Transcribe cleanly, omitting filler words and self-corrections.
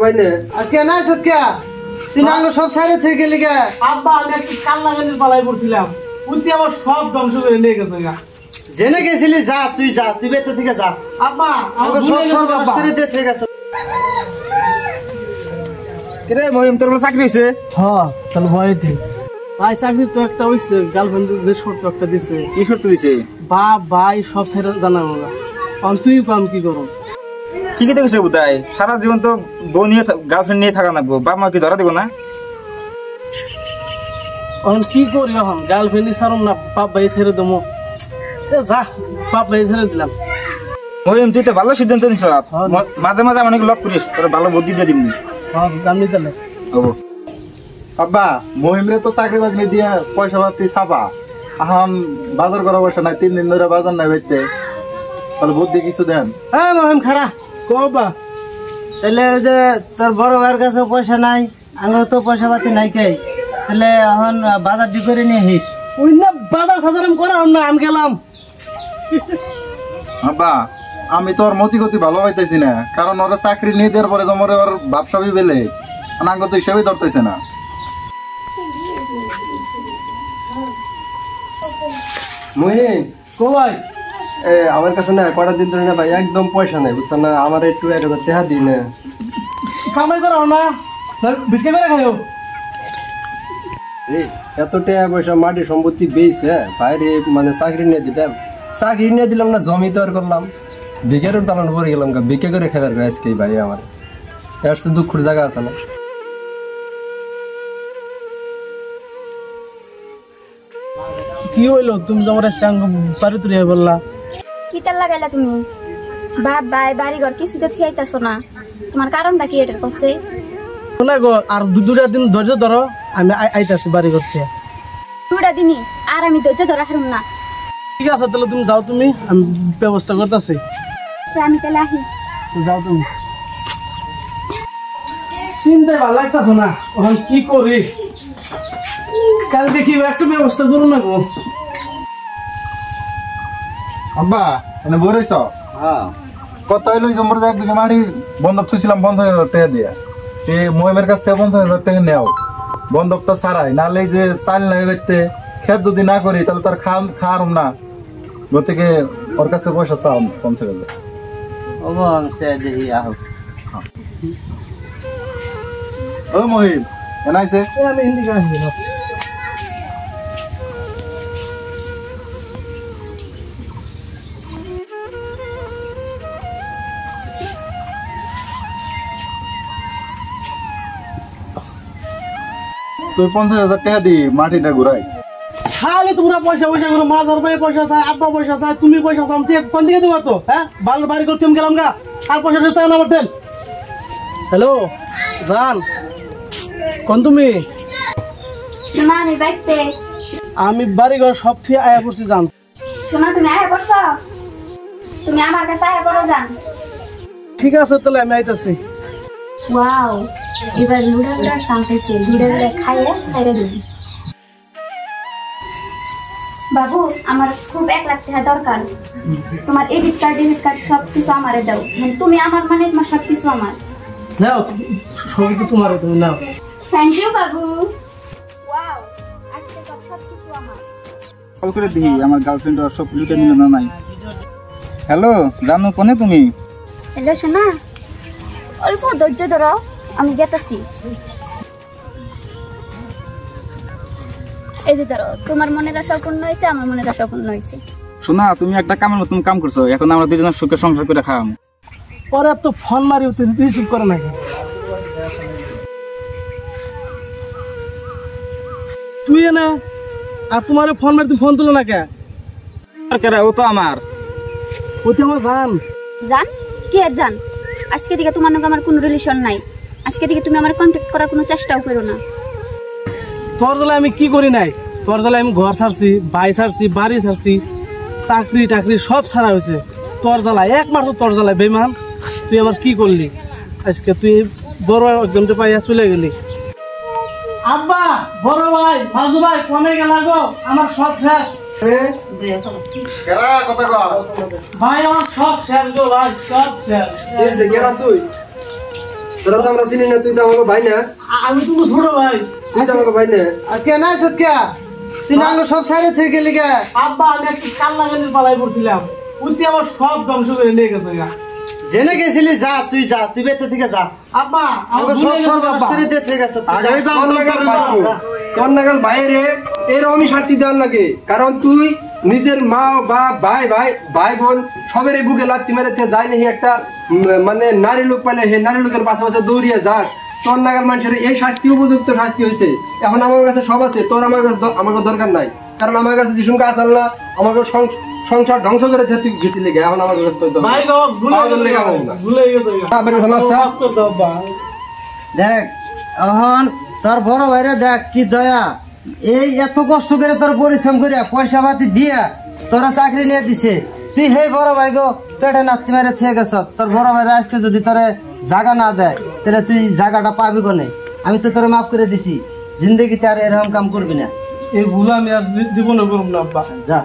ভাই নে আজকে নাই সত্যা তুই নাঙ্গ সব ছাইরে থেকে গেলি গা আব্বা আমি একটু কান্নাকাটির পালাই পড়ছিলাম উঠতে আমার সব ধ্বংস করে নিয়ে গেছে গা জেনে গেছিলি যা তুই বেতে থেকে যা আব্বা আমার সব সর্বনাশ করে দিয়ে থেকে গেছে কিরে মহিম তোর বলে চাকরি হইছে হ্যাঁ তাহলে ভয় ঠিক ভাই চাকরি তো একটা হইছে গার্লফ্রেন্ড যে শর্ত একটা দিছে কি শর্ত দিছে ভাই সব ছাইরা জানাবো না কারণ তুই কাম কি করো ঠিকই তো কইছে বুদাই সারা জীবন তো বউ নিয়ে গার্লফ্রেন্ড নিয়ে থাকা লাগবো বাপ মা কি ধরা দিব না এখন কি করি এখন গার্লফ্রেন্ড ছাড়ম না বাপ ভাই ছেড়ে দেবো যা বাপ ভাই ছেড়ে দিলাম মহিম তুই তো ভালো সিদ্ধান্ত নিছ মাঝে মাঝে অনেক লক করিস তোর ভালো বুদ্ধি দিয়ে দিবনি জানি তাহলে হবো আব্বা মহিমরে তো চাকরি বাকরি দিয়ে পয়সা পাতি ছাপা এখন বাজার করা পয়সা নাই 3 দিন ধরে বাজার নাই বাইতে তাহলে বুদ্ধি কিছু দেন হ্যাঁ মহিম খারা কবা তাহলে যে তোর বড় ভাইয়ের কাছে পয়সা নাই আমার তো পয়সা পাতি নাই কে তাহলে এখন বাজার দি করে নিয়ে হিস ওই না বাজার সাজার আমি করা না আমি গেলাম আব্বা আমি তো ওর মতি গতি ভালো পাইতেছি না কারণ ওরা চাকরি নিয়ে দেওয়ার পরে জমরে ওর ব্যবসাবি বেলে আনাঙ্গ তো হিসাবে ধরতেছে না মহিম কো ভাই আমার কাছে না কটা দিন ধরে না ভাই একদম পয়সা নাই বুঝছো না আমার একটু 1000 টাকা দিই না কামাই করা না বিক্রি করে খাইও এত টাকা পয়সা মাটি সম্পত্তি বেচে বাইরে মানে চাকরি নিয়ে দিতাম চাকরি নিয়ে দিলাম না জমি তৈরি করলাম বিঘের তালন করে গেলাম বিক্রি করে খাবার আজকে ভাই আমার এর তো দুঃখের জায়গা আছে না কি হইলো তুমি যখন স্ট্যান্ড বাড়ি তুলে বললা কি তেল লাগাইলা তুমি বাপ ভাই বাড়ি ঘর কিছুতে থুয়াইতেছো না তোমার কারণটা কি এটার কাছে শোনা গো আর দুটা দিন ধৈর্য ধরো আমি আইতাছি বাড়ি ঘর থেকে দুটা দিনই আর আমি ধৈর্য ধরা হারুম না ঠিক আছে তাহলে তুমি যাও তুমি আমি ব্যবস্থা করতেছি আমি তাহলে আহি যাও তুমি চিন্তায় ভালো লাগতেছে না এখন কি করি কালকে কি একটা ব্যবস্থা করুন না গো আব্বা এনে বইরেছ হ্যাঁ কত হইলো জমর একদিকে মাটি বন্ধক থুইছিলাম 50,000 টাকা দিয়া মহিমের কাছ থেকে 50,000 টাকা নেও বন্ধকটা ছাড়াই নালে যে চাল নাই বাইতে খেত যদি না করি তাহলে তার খাওয়ার না গতিকে ওর কাছে পয়সা চাও কমছে গেলে ও মহিম এনাইছে আমি হিন্দি গান তুই 50,000 টাকা দি মাটিটা ঘুরাই খালি তোমরা পয়সা পয়সা করো মাঝার ভাই পয়সা চাই আব্বা পয়সা চাই তুমি পয়সা চাও তুই কোন দিকে দেবো তো হ্যাঁ বাল বাড়ি করতে আমি গেলাম গা আর পয়সা চাই না বটেন হ্যালো জান কোন তুমি শোনা আমি বাইতে আমি বাড়ি ঘর সব থুয়ে আয়া পড়ছি জান শোনা তুমি আয়া পড়ছ তুমি আমার কাছে আয়া পড়ো যান ঠিক আছে তাহলে আমি আইতাছি ওয়াও এবার লুডা লুডা সামসেছে লুডা লুডা খাইয়ে সাইরে দিবি বাবু আমার খুব 1 লাখ টাকা দরকার তোমার এডিট কার্ড ডেবিট কার্ড সবকিছু আমারে দাও মানে তুমি আমার মানে তোমার সবকিছু আমার নাও সবই তো তোমার তুমি নাও থ্যাংক ইউ বাবু ওয়াও আজকে সবকিছু আমার কল করে দিই আমার গার্লফ্রেন্ড আর সব লুটে নিল না নাই হ্যালো জানো কোনে তুমি হ্যালো শোনা অল্প ধৈর্য ধরো আমি গেতাছি এই যে ধরো তোমার মনের আশা পূর্ণ হয়েছে আমার মনের আশা পূর্ণ হয়েছে শোনা তুমি একটা কামের মতন কাম করছো এখন আমরা দুজনের সুখে সংসার করে খাওয়াম পরে তো ফোন মারি রিসিভ করে নাকি তুই এনে আর তোমার ফোন মারি তুমি ফোন তুলো না কে ও তো আমার ওতে আমার জান জান কি আর জান আজকে থেকে তোমার নাকি আমার কোনো রিলেশন নাই আজকে থেকে তুমি আমার কন্টাক্ট করার কোনো চেষ্টাও করো না তোর জ্বালায় আমি কি করি নাই তোর জ্বালায় আমি ঘর ছাড়ছি বাড়ি ছাড়ছি বাড়ি ছাড়ছি চাকরি টাকরি সব ছাড়া হয়েছে তোর জ্বালায় একমাত্র তোর জ্বালায় বেমান তুই আমার কি করলি আজকে তুই বড় একজনটা পাইয়া চলে গেলি আব্বা বড় ভাই ভাজু ভাই কমে গেল গো আমার সব শেষ ভাই আমার সব শেষ গো ভাই সব শেষ তুই তোরা তো আমরা চিনি না, তুই তো আমাকে ভাই না, আমি তো ছোট ভাই। তুই তো আমাকে ভাই না। আজকে নাই সত্যা তুই না সব সাইডে থেকে গেলি গা। আব্বা আমি একটা কাল্লাগানির পালাই পড়ছিলাম, উঠতে আমার সব ধ্বংস করে নিয়ে গেছে গা। জেনে গেছিলি যা তুই বেতে থেকে যা। আব্বা আমাকে সব সর্বনাশ করে দিয়ে থেকে গেছে। তোর নাগাল বাইরে এরকমই শাস্তি দেওয়ার লাগে, কারণ তুই নিজের মা বা ভাই ভাই ভাই বোন সবের বুকে লাত্তি মেরে যায় নাকি একটা মানে নারী লোক পালে হে নারী লোকের পাশে পাশে দৌড়িয়ে যাক। তোর নাগাল মানুষের এই শাস্তি উপযুক্ত শাস্তি হয়েছে। এখন আমার কাছে সব আছে, তোর আমার কাছে আমাকে দরকার নাই, কারণ আমার কাছে যিশুর কাজ আল্লাহ আমাকে সংসার ধ্বংস করে তুই গেছিলি গে। এখন আমার কাছে ভাই গো ভুলে গেছে গা। দেখ এখন তোর বড় ভাইরা দেখ কি দয়া, এই এত কষ্ট করে তোর পরিশ্রম করে পয়সা পাতি দিয়া তোরা চাকরি নিয়ে দিছে, তুই হে বড় ভাই গো পেটে নাতি মেরে থেকে গেছ। তোর বড় ভাইরা আজকে যদি তোরে জায়গা না দেয় তাহলে তুই জায়গাটা পাবি কোনে? আমি তো তোরে মাফ করে দিছি, জিন্দগিতে আর এরকম কাম করবি না। এই ভুল আমি আর জীবনে করব না আব্বা। যা।